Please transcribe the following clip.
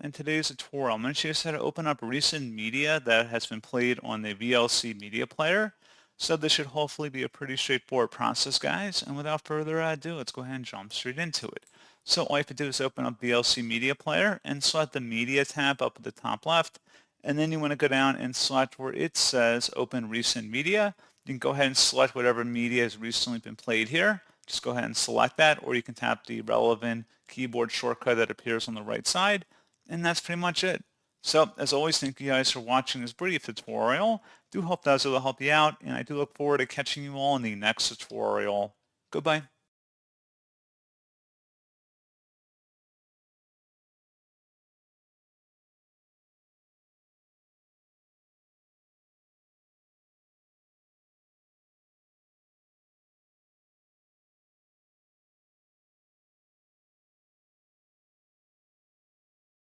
In today's tutorial, I'm going to show you how to open up recent media that has been played on the VLC Media Player. So this should hopefully be a pretty straightforward process, guys. And without further ado, let's go ahead and jump straight into it. So all you have to do is open up VLC Media Player and select the Media tab up at the top left. And then you want to go down and select where it says Open Recent Media. You can go ahead and select whatever media has recently been played here. Just go ahead and select that, or you can tap the relevant keyboard shortcut that appears on the right side. And that's pretty much it. So, as always, thank you guys for watching this brief tutorial. Do hope that was able to help you out, and I do look forward to catching you all in the next tutorial. Goodbye.